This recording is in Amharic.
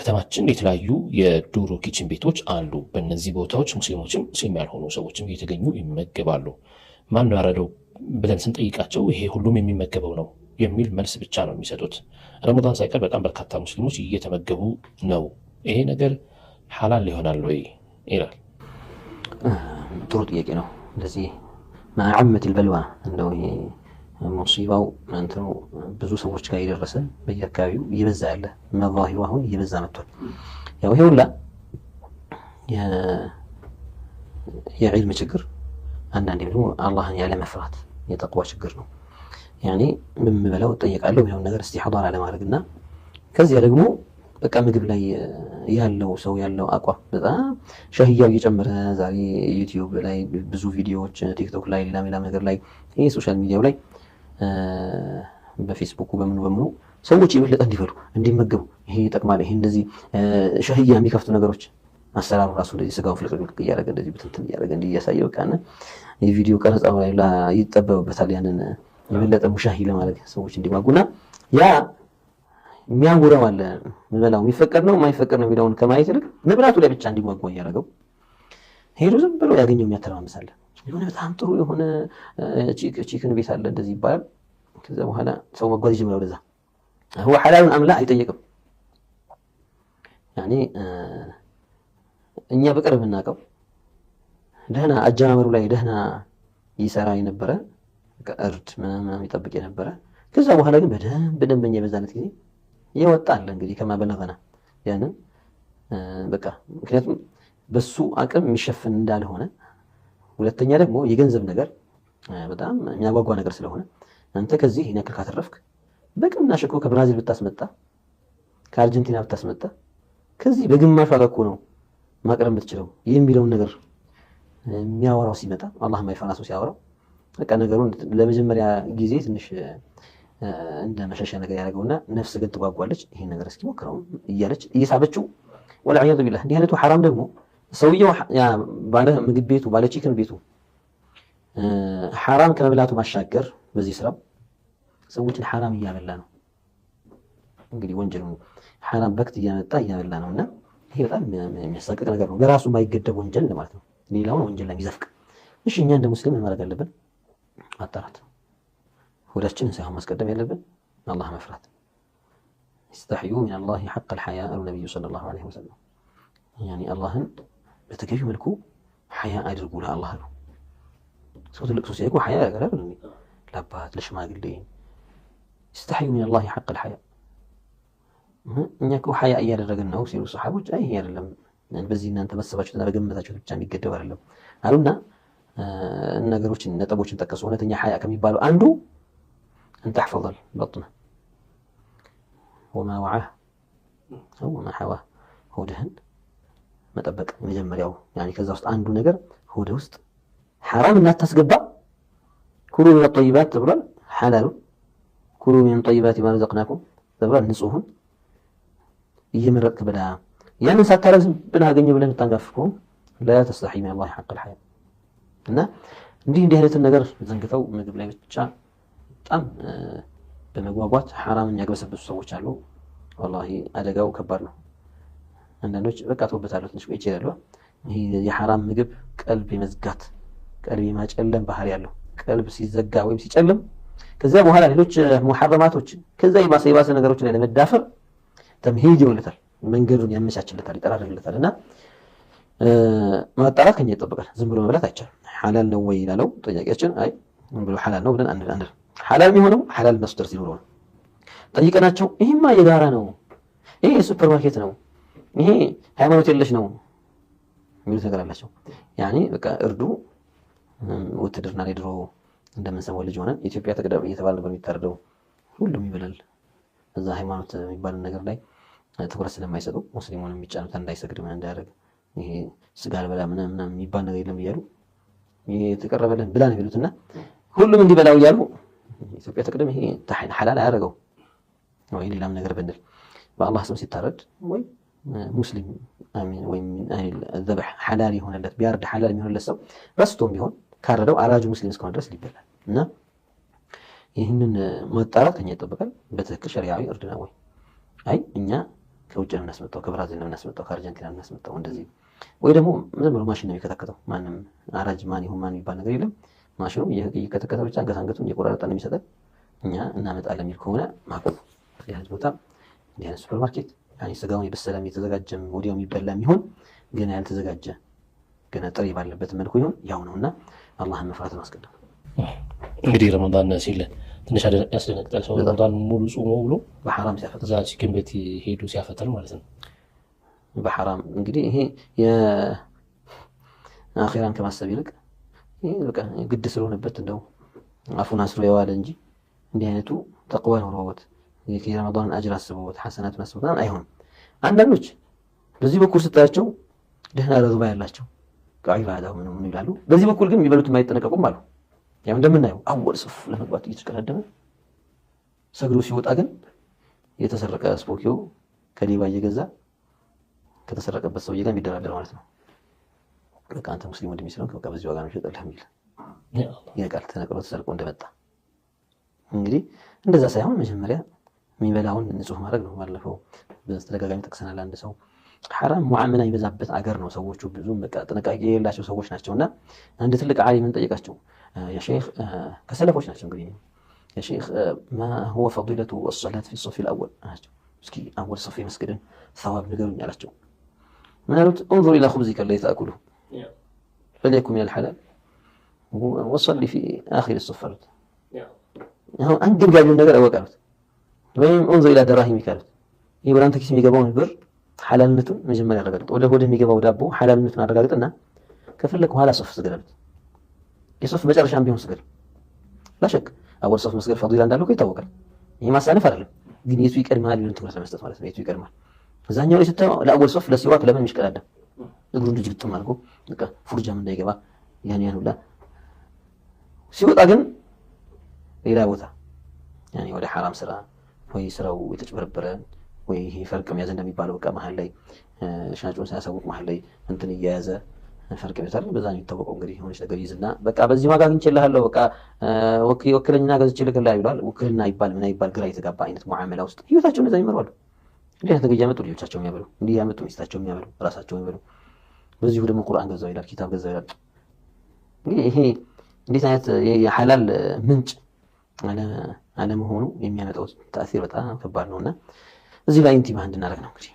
በከተማችን የተለያዩ የዶሮ ኪችን ቤቶች አሉ። በእነዚህ ቦታዎች ሙስሊሞችም ሙስሊም ያልሆኑ ሰዎችም እየተገኙ ይመገባሉ። ማን ነው ያረደው ብለን ስንጠይቃቸው ይሄ ሁሉም የሚመገበው ነው የሚል መልስ ብቻ ነው የሚሰጡት። ረመዳን ሳይቀር በጣም በርካታ ሙስሊሞች እየተመገቡ ነው። ይሄ ነገር ሐላል ይሆናል ወይ ይላል። ጥሩ ጥያቄ ነው። እንደዚህ ማዓመት ልበልዋ እንደው ይሄ ሙሲባው እንትኑ ብዙ ሰዎች ጋር የደረሰ በየአካባቢው እየበዛ ያለ መዛሂሩ አሁን እየበዛ መጥቷል። ያው ይሄ ሁላ የዕልም ችግር፣ አንዳንዴም ደግሞ አላህን ያለ መፍራት የተቅዋ ችግር ነው። ያኔ በምበላው እጠየቃለሁ የሚለውን ነገር እስቲሕዳር አለማድረግና ከዚያ ደግሞ በቃ ምግብ ላይ ያለው ሰው ያለው አቋም በጣም ሻህያው እየጨመረ ዛሬ ዩቲዩብ ላይ ብዙ ቪዲዮዎች፣ ቲክቶክ ላይ ሌላ ነገር ላይ ይሄ ሶሻል ሚዲያው ላይ በፌስቡኩ በምኑ ሰዎች የበለጠ እንዲበሉ እንዲመገቡ ይሄ ይጠቅማል፣ ይሄ እንደዚህ ሻህያ የሚከፍቱ ነገሮች አሰራሩ ራሱ እንደዚህ ስጋው ፍልቅልቅ እያደረገ እንደዚህ ብትንትን እያደረገ እንዲህ እያሳየ በቃ የቪዲዮ ቀረጻው ላይ ይጠበብበታል። ያንን የበለጠ ሙሻሂ ለማድረግ ሰዎች እንዲጓጉና ያ የሚያንጉረው አለ ምበላው የሚፈቀድ ነው የማይፈቀድ ነው የሚለውን ከማየት ይልቅ መብላቱ ላይ ብቻ እንዲጓጓ እያደረገው ሄዶ ዝም ብሎ ያገኘው የሚያተረማምሳለ የሆነ በጣም ጥሩ የሆነ ቺክን ቤት አለ እንደዚህ ይባላል። ከዛ በኋላ ሰው መጓዝ ይጀምራል ወደዛ። هو حلال ام لا አይጠየቅም። ያኔ እኛ በቅርብ እናቀው ደህና አጀማመሩ ላይ ደህና ይሰራ የነበረ እርድ ምናምን ይጠብቅ የነበረ ከዛ በኋላ ግን በደንብ የበዛለት ጊዜ ይወጣል። እንግዲህ ከማበለገና ያንን በቃ ምክንያቱም በሱ አቅም የሚሸፍን እንዳልሆነ፣ ሁለተኛ ደግሞ የገንዘብ ነገር በጣም የሚያጓጓ ነገር ስለሆነ አንተ ከዚህ ይነክር ካተረፍክ በቅናሽ እኮ ከብራዚል ብታስመጣ ከአርጀንቲና ብታስመጣ ከዚህ በግማሽ ዋጋ እኮ ነው ማቅረብ የምትችለው የሚለውን ነገር የሚያወራው ሲመጣ አላህ የማይፈራ ሰው ሲያወራው በቃ ነገሩን ለመጀመሪያ ጊዜ ትንሽ እንደ መሸሻ ነገር ያደረገውና ነፍስ ግን ትጓጓለች። ይሄን ነገር እስኪ ሞክረው እያለች እየሳበችው ወልዐያዙ ቢላህ። እንዲህ አይነቱ ሐራም ደግሞ ሰውየው ባለ ምግብ ቤቱ ባለ ቺክን ቤቱ ሐራም ከመብላቱ ማሻገር በዚህ ስራ ሰዎችን ሐራም እያበላ ነው። እንግዲህ ወንጀሉ ሐራም በክት እያመጣ እያበላ ነውና ይሄ በጣም የሚያሳቅቅ ነገር ነው። በራሱ የማይገደብ ወንጀል ማለት ነው። ሌላውን ወንጀል ላይ ይዘፍቅ። እሺ እኛ እንደ ሙስሊም ማድረግ አለብን? ማጣራት ሆዳችንን ሳይሆን ማስቀደም ያለብን አላህ መፍራት። استحዩ من الله حق الحياء النبي صلى الله عليه وسلم يعني አላህን በተገቢው መልኩ ሐያ አድርጉ ለአላህ ነው። ሰው ትልቅ ሰው ሲያውቁ ሐያ ያደርጋል አይደል? ለአባት ለሽማግሌ استحዩ من الله حق الحياء። እኛ እኮ ሐያ እያደረግን ነው ሲሉ ሰሃቦች አይ አይደለም በዚህ እናንተ በሰባችሁና በገመታችሁት ብቻ የሚገደብ አይደለም አሉና ነገሮችን ነጥቦችን ጠቀሱ። እውነተኛ ሐያ ከሚባለው አንዱ أن تحفظ البطن وما وعاه أو ما حواه ሆድህን መጠበቅ መጀመሪያው يعني ከዛ ውስጥ አንዱ ነገር ሆድ ውስጥ حرام እንዳታስገባ ኩሉ من الطيبات ተብሏል። حلال ኩሉ من طيبات ما رزقناكم ተብሏል። ንጹህን እየመረጥክ ብላ ያንን ሳታረዝም ብለህ አገኘ ብለህ ታንጋፍከው لا تستحي من الله حق الحياء። እና እንዲህ አይነት ነገር ዘንግተው ምግብ ላይ ብቻ በጣም በመጓጓት ሐራምን ያግበሰብሱ ሰዎች አሉ። والله አደጋው ከባድ ነው። አንዳንዶች በቃ ተውበታለሁ ትንሽ ቆይቼ ይላሉ። ይሄ የሐራም ምግብ ቀልብ የመዝጋት ቀልብ የማጨለም ባህሪ ያለው ቀልብ ሲዘጋ ወይም ሲጨልም ከዛ በኋላ ሌሎች ሙሐረማቶች ከዛ የባሰ ነገሮች ላይ ለመዳፈር ተምሂድ ይወለታል፣ መንገዱን ያመቻችለታል፣ ይጠራርግለታል። እና ማጣራት ከኛ ይጠበቃል። ዝም ብሎ መብላት አይቻልም። ሐላል ነው ወይ ይላለው ጥያቄያችን። አይ ዝም ብሎ ሐላል ነው ብለን አንድ ሐላል የሚሆነው ሐላል መስደር ሲኖር ነው። ጠይቀናቸው ይሄማ የጋራ ነው፣ ይሄ ሱፐር ማርኬት ነው፣ ይሄ ሃይማኖት የለሽ ነው የሚሉት ነገር አላቸው። ያኒ በቃ እርዱ ውትድርና ላይ ድሮ እንደምንሰማው ልጅ ሆነን ኢትዮጵያ ተቀደም እየተባለ ነበር የሚታረደው። ሁሉም ይበላል። እዛ ሃይማኖት የሚባል ነገር ላይ ትኩረት ስለማይሰጡ ሙስሊሙን የሚጫኑት እንዳይሰግድ ምን እንዳያደርግ ይሄ ስጋ አልበላ ምናምን የሚባል ነገር የለም እያሉ ይሄ ተቀረበልን ብላ ነው የሚሉትና ሁሉም እንዲበላው እያሉ ኢትዮጵያ ተቀደም ይሄ ሐላል አያደርገው ወይ ሌላም ነገር ብንል በአላህ ስም ሲታረድ ወይ ሙስሊም አሚን ወይ አይል ዘበህ ሐላል ይሆንለት ቢያርድ ሐላል የሚሆንለት ሰው ረስቶም ቢሆን ካረደው አራጁ ሙስሊም እስከሆነ ድረስ ይበላል። እና ይህንን ማጣራት ከኛ ይጠበቃል። በትክክል ሸሪዓዊ እርድ ነው ወይ አይ እኛ ከውጭ ነው የምናስመጣው፣ ከብራዚል ነው የምናስመጣው፣ ከአርጀንቲና ነው የምናስመጣው እንደዚህ። ወይ ደግሞ ዝም ብሎ ማሽን ነው የሚከተከተው። ማንም አራጅ ማን ይሁን ማን የሚባል ነገር የለም። ማሽኑ እየከተከተ ብቻ አንገቱን እየቆራረጠ ነው የሚሰጠን። እኛ እናመጣለን የሚል ከሆነ ማቆም። እንዲህ አይነት ቦታ እንዲህ አይነት ሱፐር ማርኬት ስጋውን የበሰለም የተዘጋጀም ወዲያው የሚበላ የሚሆን ገና ያልተዘጋጀ ገና ጥሬ ባለበት መልኩ ይሆን ያው ነውና አላህን መፍራትን አስቀድም። እንግዲህ ረመዳን ሲል ትንሽ ያስደነግጣል። ሰው ረመዳን ሙሉ ጾሞ ብሎ በሐራም ሲያፈጥር እዛ ቺክን ቤት ሄዱ ሲያፈጥር ማለት ነው። በሐራም እንግዲህ ይሄ የአኺራን ከማሰብ ይልቅ ይሄ በቃ ግድ ስለሆነበት እንደው አፉን አስሮ የዋለ እንጂ እንዲህ አይነቱ ተቅዋ ኖሮት የረመዳን አጅር አስበውት ሐሰናቱን አስበውት አይሆንም። አንዳንዶች በዚህ በኩል ስታያቸው ደህና ረግባ ያላቸው ዒባዳው ምን ይላሉ፣ በዚህ በኩል ግን የሚበሉት የማይጠነቀቁም አሉ። ያው እንደምናየው አወል ሶፍ ለመግባት እየተሽቀዳደመ ሰግዶ ሲወጣ ግን የተሰረቀ ስፖኪዮ ከሌባ እየገዛ ከተሰረቀበት ሰውዬ ጋር የሚደራደር ማለት ነው። በቃ አንተ ሙስሊም ወንድሜ ስለሆንክ በቃ በዚህ ዋጋ ነው ሸጠልህ የሚል ያውቃል። ተነቅሎ ተሰርቆ እንደመጣ እንግዲህ እንደዛ ሳይሆን መጀመሪያ የሚበላውን ንጹህ ማድረግ ነው። ባለፈው በተደጋጋሚ ጠቅሰናል። አንድ ሰው ሐራም ሙዓመላ ይበዛበት አገር ነው። ሰዎቹ ብዙም በቃ ጥንቃቄ የሌላቸው ሰዎች ናቸውና አንድ ትልቅ ዓሊምን ጠየቃቸው። ያ ሼኽ ከሰለፎች ናቸው እንግዲህ ያ ሼኽ ማ ሁወ ፈዲለቱ ወሰላት ፊ ሶፊ አልአወል ናቸው። እስኪ አወል ሶፊ መስገድን ሰዋብ ንገሩኝ አላቸው። ምን አሉት? انظر الى خبزك الذي تاكله فليكن من الحلال وصلي في اخر الصف አሉት። አሁን አንገብጋቢውን ነገር አወቃሉት። ወይም انظر الى دراهمك አሉት። ይሄ ወደ አንተ ኪስ የሚገባውን ብር ሐላልነቱን መጀመሪያ አረጋግጥ። ወደ ሆድ የሚገባው ዳቦ ሐላልነቱን አረጋግጥና ከፈለክ ኋላ ሶፍ ስገድ አሉት። የሶፍ መጨረሻም ቢሆን ስገድ። ላሸክ አወል ሶፍ መስገድ ፈዲላ እንዳለው ይታወቃል። ይሄ ማሳነፍ አይደለም፣ ግን የቱ ይቀድማል ይሉን ትኩረት ለመስጠት ማለት ነው። የቱ ይቀድማል እዛኛው ላይ ስታየው ለአወል ሶፍ ለሲዋክ ለምን የሚሽቀዳደም እግሩን ልጅ ግጥም አድርጎ በቃ ፉርጃም እንዳይገባ ያን ሁላ ሲወጣ ግን ሌላ ቦታ ያኔ ወደ ሐራም ስራ ወይ ስራው የተጭበረበረ ወይ ይሄ ፈርቅ መያዝ እንደሚባለው በቃ መሀል ላይ ሻጩን ሳያሳውቅ መሀል ላይ እንትን እየያዘ ፈርቅ ይዛል። በዛ ነው የሚታወቀው። እንግዲህ ሆነች ነገር ይዝና በቃ በዚህ ዋጋ አግኝቼልሃለሁ በቃ ወክለኝና ገዝቼልህ ይላል። ውክልና ይባል ምን ይባል ግራ የተጋባ አይነት ሙዓመላ ውስጥ ህይወታቸውን እንደዛ ይመራሉ። እንዴት ነገር እያመጡ ልጆቻቸው የሚያበሉ እንዲህ ያመጡ ሚስታቸው የሚያበሉ ራሳቸው የሚያበሉ በዚሁ ደግሞ ቁርአን ገዛው ይላል፣ ኪታብ ገዛው ይላል። እንግዲህ ይሄ እንዴት አይነት የሐላል ምንጭ አለመሆኑ የሚያመጣው ተአሲር በጣም ከባድ ነውና እዚህ ላይ ኢንቲባህ እንድናደርግ ነው እንግዲህ